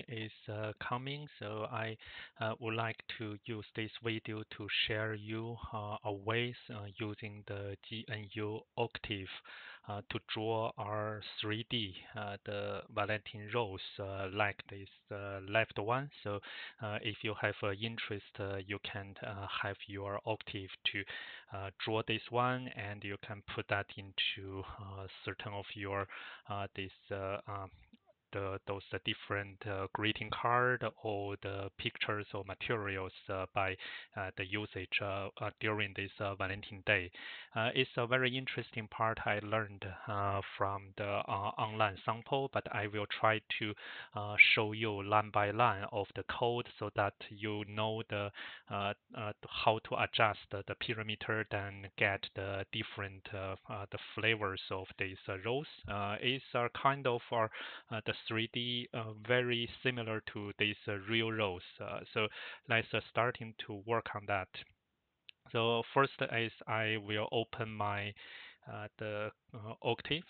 is coming, so I would like to use this video to share you a ways using the GNU Octave to draw our 3D the Valentine rose like this left one. So if you have interest, you can have your Octave to draw this one, and you can put that into certain of your this those different greeting card or the pictures or materials by the usage during this Valentine Day. It's a very interesting part I learned from the online sample, but I will try to show you line by line of the code so that you know the how to adjust the perimeter, then get the different the flavors of this rose. It's kind of the 3D very similar to this real rose. So let's starting to work on that. So first is I will open my the Octave.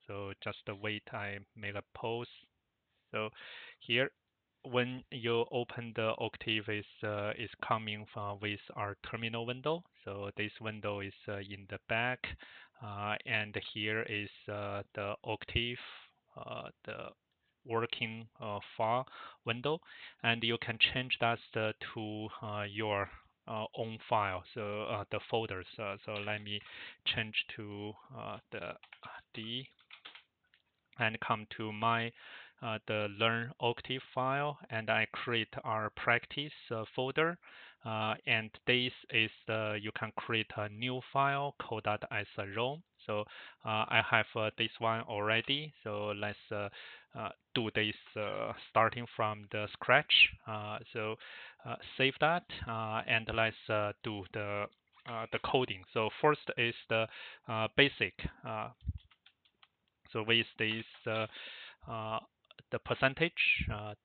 So just wait, I make a pause. So here, when you open the Octave, is coming from with our terminal window. So this window is in the back, and here is the Octave, the working file window, and you can change that to your own file, so the folders. So let me change to the D and come to my the learn Octave file, and I create our practice folder, and this is you can create a new file, call that as a ROM. So I have this one already, so let's do this starting from the scratch. So save that, and let's do the coding. So first is the basic. So with this the percentage,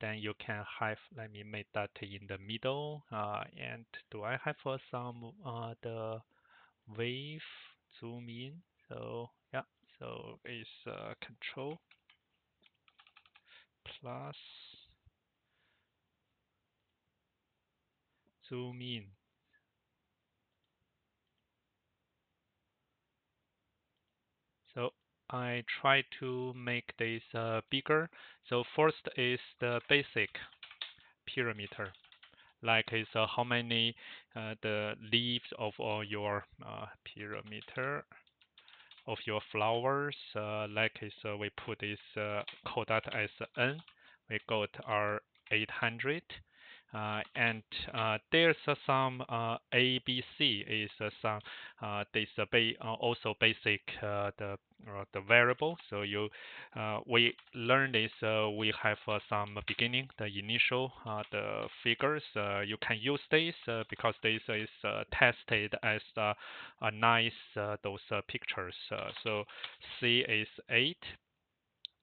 then you can have, let me make that in the middle, and do I have some the wave zoom in? So yeah, so it's control plus zoom in. So I try to make this bigger. So first is the basic perimeter, like is how many the leaves of all your perimeter of your flowers. Like is we put this call that as n. We got our 800. And there's some A, B, C is some this also basic the variable. So you we learn this. We have some beginning, the initial the figures. You can use this because this is tested as a nice those pictures. So C is 8.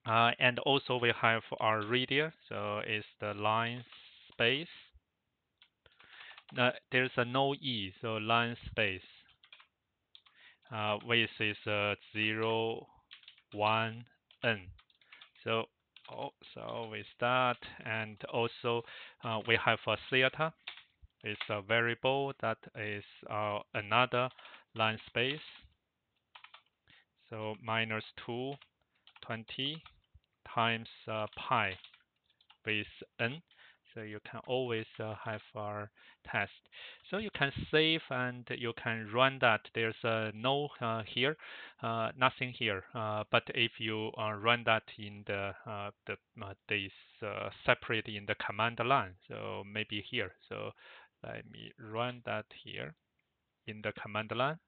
And also we have our radius, so it's the line space. There's a no E, so line space. Width is 0, 1, n. So with that, and also we have a theta. It's a variable that is another line space. So minus 220 times pi with n. So you can always have our test. So you can save and you can run that. There's no here, nothing here. But if you run that in the this separate in the command line, so maybe here. So let me run that here in the command line.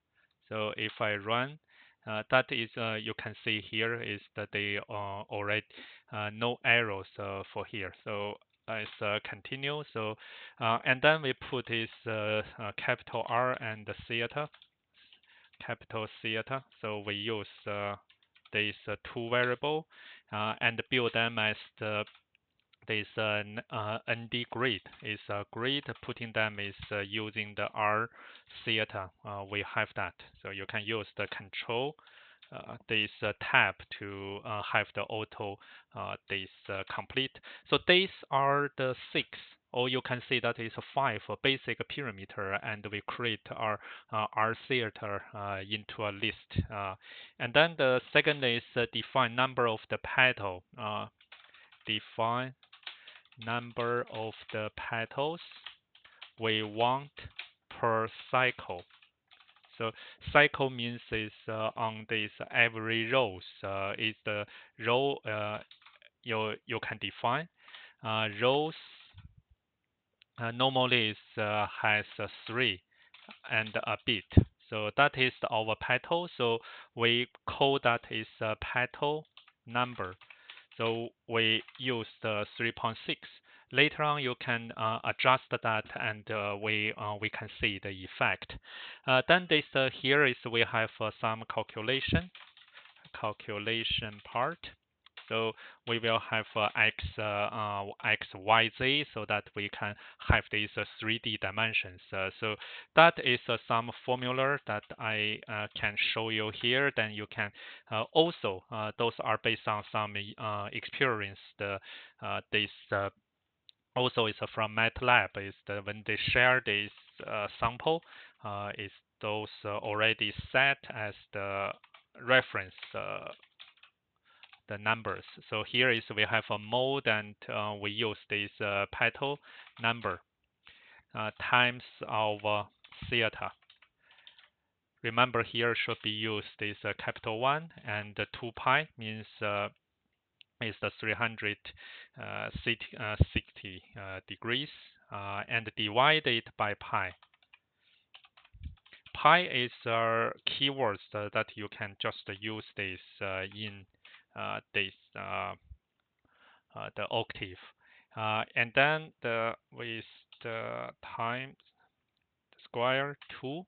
So if I run, that is you can see here is that they are already no arrows for here. So let's continue. So and then we put this capital R and the theta, capital theta. So we use these two variable and build them as the this ND grid is a grid. Putting them is using the R theta. We have that, so you can use the control this tab to have the auto this complete. So these are the 6, or you can see that is 5 basic parameter, and we create our theater into a list. And then the second is define number of the petal. Define number of the petals we want per cycle. So cycle means is on this every rows is the row you can define. Rows normally is has 3 and a bit. So that is our petal. So we call that is petal number. So we use the 3.6. Later on, you can adjust that, and we can see the effect. Then this here is we have some calculation part. So we will have x, y, z, so that we can have these 3D dimensions. So that is some formula that I can show you here. Then you can also those are based on some experience. This also is from MATLAB. Is when they share this sample, is those already set as the reference. The numbers. So here is we have a mode, and we use this petal number times our theta. Remember here should be used this capital 1, and 2 pi means is the 360 degrees, and divide it by pi. Pi is keywords that you can just use this in this the octave, and then with the time square 2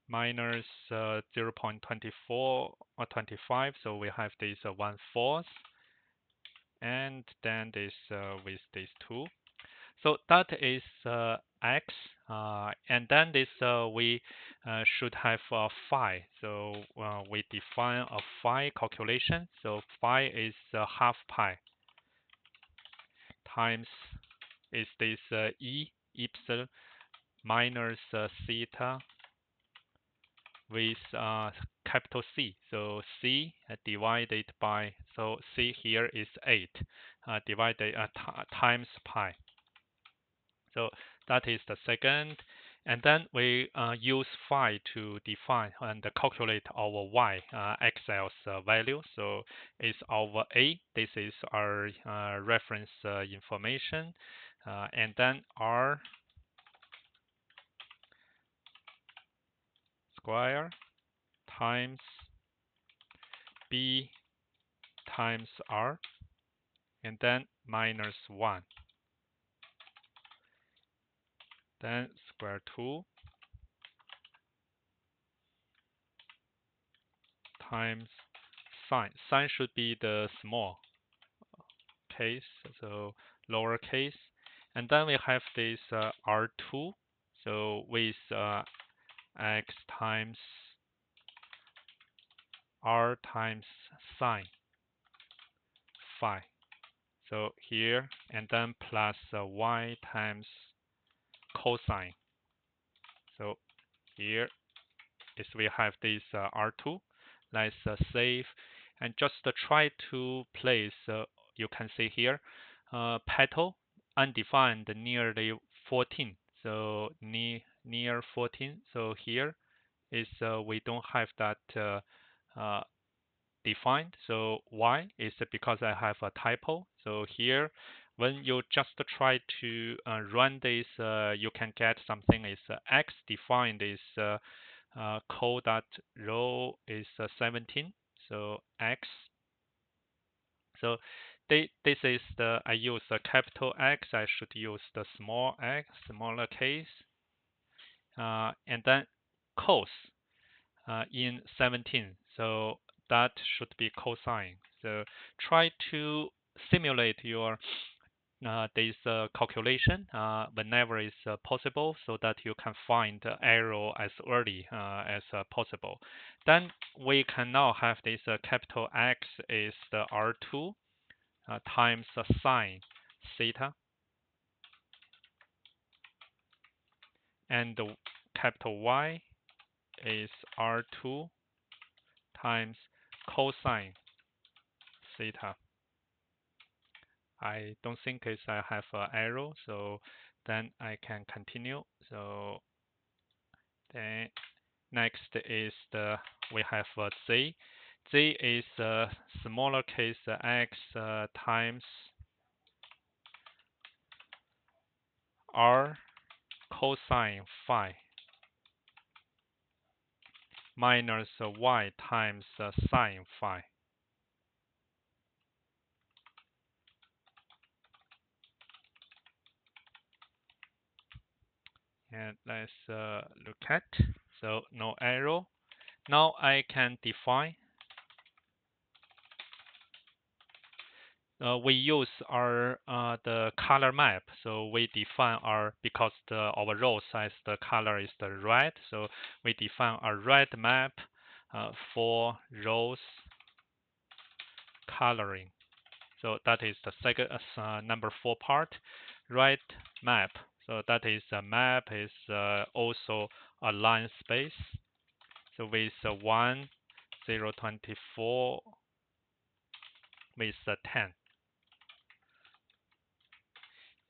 minus 0.24 or 25, so we have this 1/4, and then this with this 2. So that is x, and then this we should have phi. So we define a phi calculation. So phi is half pi times is this epsilon minus theta with capital C. So C divided by, so C here is 8 divided times pi. So that is the second. And then we use phi to define and calculate our y xl's value. So it's our a. This is our reference information. And then r square times b times r, and then minus 1. Then square 2 times sine. Sine should be the small case, so lowercase. And then we have this r2. So with x times r times sine phi. So here, and then plus y times cosine. So here is we have this r2. Let's save and just try to place. You can see here, petal undefined nearly 14. So near 14. So here is we don't have that defined. So why? Is because I have a typo. So here, when you just try to run this, you can get something is x defined is call that row is 17. So x. So this is the, I use the capital X. I should use the small x, smaller case, and then cos in 17. So that should be cosine. So try to simulate your this calculation whenever is possible, so that you can find the error as early as possible. Then we can now have this capital X is the R2 times sine theta, and the capital Y is R2 times cosine theta. I don't think I have an arrow, so then I can continue. So then next is we have Z. Z is smaller case X times R cosine phi minus Y times sine phi. And let's look at. So no arrow. Now I can define. We use our the color map. So we define our, because our row size the color is the red. So we define a red map for rows coloring. So that is the second number 4 part, red map. So that is a map is also a line space. So with 1, 0, 24, with 10.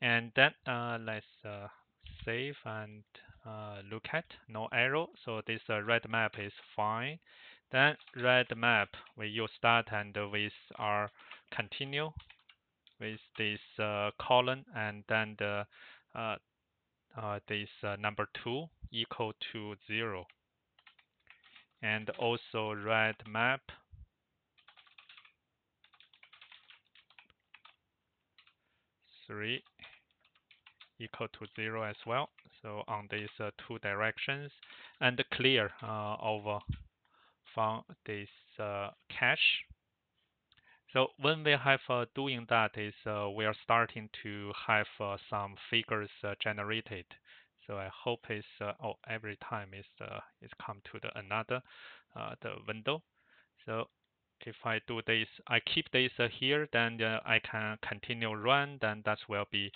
And then let's save and look at no arrow. So this red map is fine. Then red map, we use that and with our continue with this column, and then this number 2 equal to 0. And also red map 3 equal to 0 as well. So on these 2 directions, and clear over from this cache. So when we have doing that is we are starting to have some figures generated. So I hope it's every time it's come to the another the window. So if I do this, I keep this here, then I can continue run. Then that will be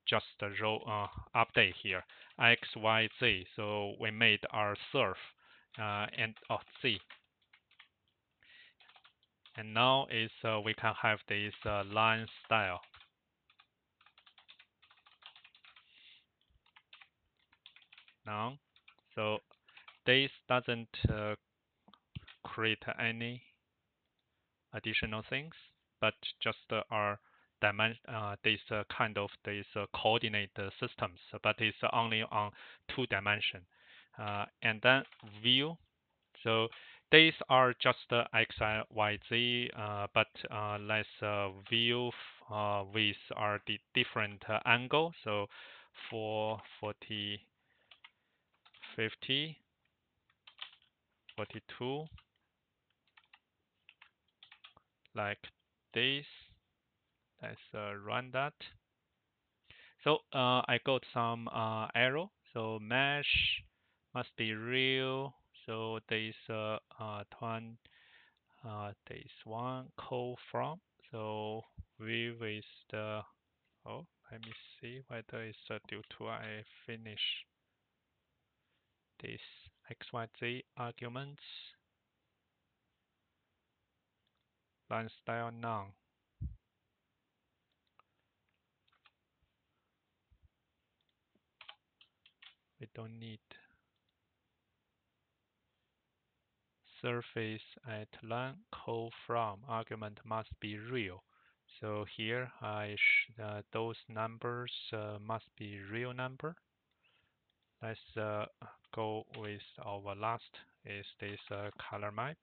just the row update here, X, Y, Z. So we made our surf and Z. And now is we can have this line style. Now, so this doesn't create any additional things, but just our this kind of this coordinate systems, but it's only on 2 dimension. And then view. So these are just X, Y, Z, but let's view with our different angle. So for 40, 50, 42, like this. Let's run that. So I got some arrow. So mesh must be real. So this this one call from. So we with the let me see whether it's due to I finish this XYZ arguments. Line style none. We don't need surface at line call from argument must be real. So here those numbers must be real number. Let's go with our last is this color map,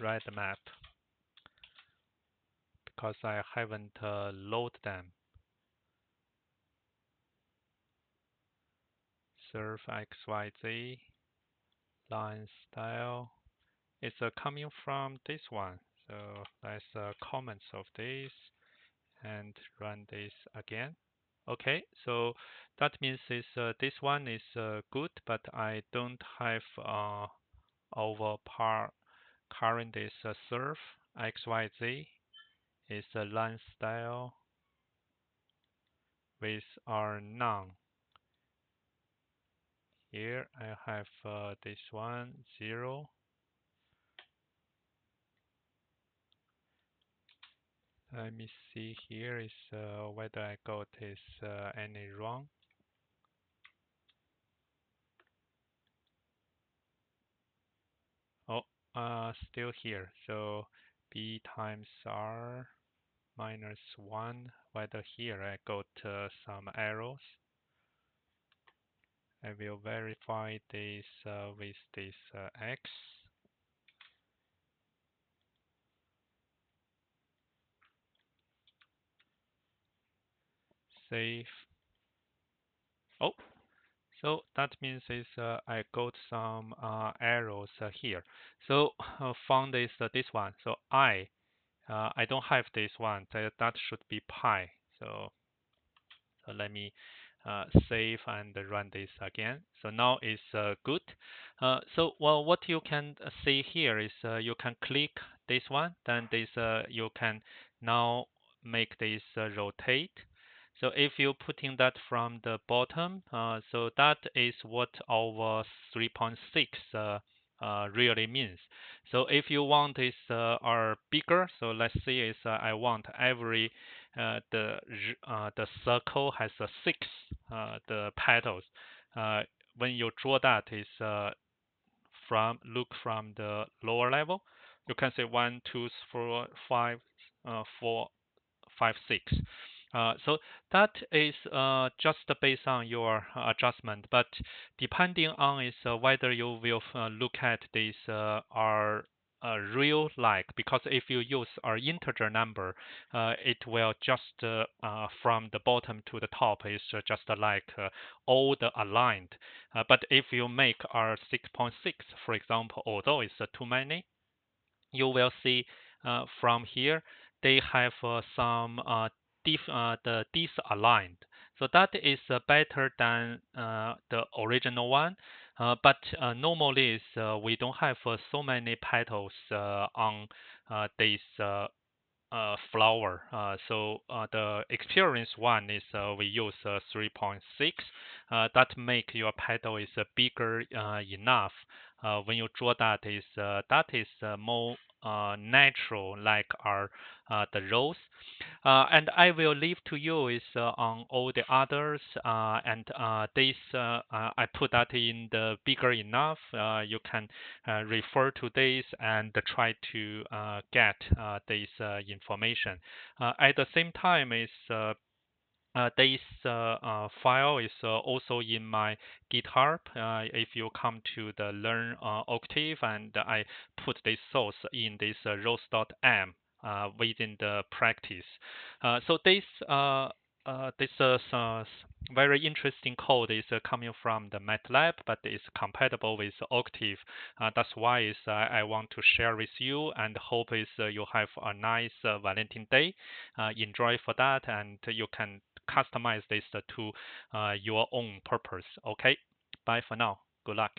red map, because I haven't load them. Surf XYZ line style. It's coming from this one. So let's comment of this and run this again. Okay, so that means this one is good, but I don't have over par current is serve XYZ is a line style with our none. Here I have this one 0. Let me see here is whether I got this any wrong. Oh, still here. So b times r minus 1. Whether here I got some errors. I will verify this with this x. Save. Oh, so that means I got some errors here. So found is this one. So I don't have this one. That should be pi. So let me save and run this again. So now it's good. So well, what you can see here is you can click this one, then this you can now make this rotate. So if you putting that from the bottom, so that is what our 3.6 really means. So if you want is are bigger, so let's say is I want every the circle has six the petals. When you draw that is look from the lower level, you can say 1, 2, 4, 5, 4, 5, 6. So that is just based on your adjustment, but depending on is whether you will look at this are real like, because if you use our integer number, it will just from the bottom to the top is just like all the aligned. But if you make our 6.6, for example, although it's too many, you will see from here they have some the disaligned. So that is better than the original one. But normally is we don't have so many petals on this flower. So the experienced one is we use 3.6. That make your petal is bigger enough. When you draw that is more natural like our the rose. And I will leave to you is on all the others. And this I put that in the bigger enough. You can refer to this and try to get this information. At the same time, is this file is also in my GitHub. If you come to the Learn Octave, and I put this source in this rose.m within the practice. So this very interesting code is coming from the MATLAB, but it's compatible with Octave. That's why I want to share with you, and hope is you have a nice Valentine Day. Enjoy for that, and you can customize this to your own purpose. Okay, bye for now. Good luck.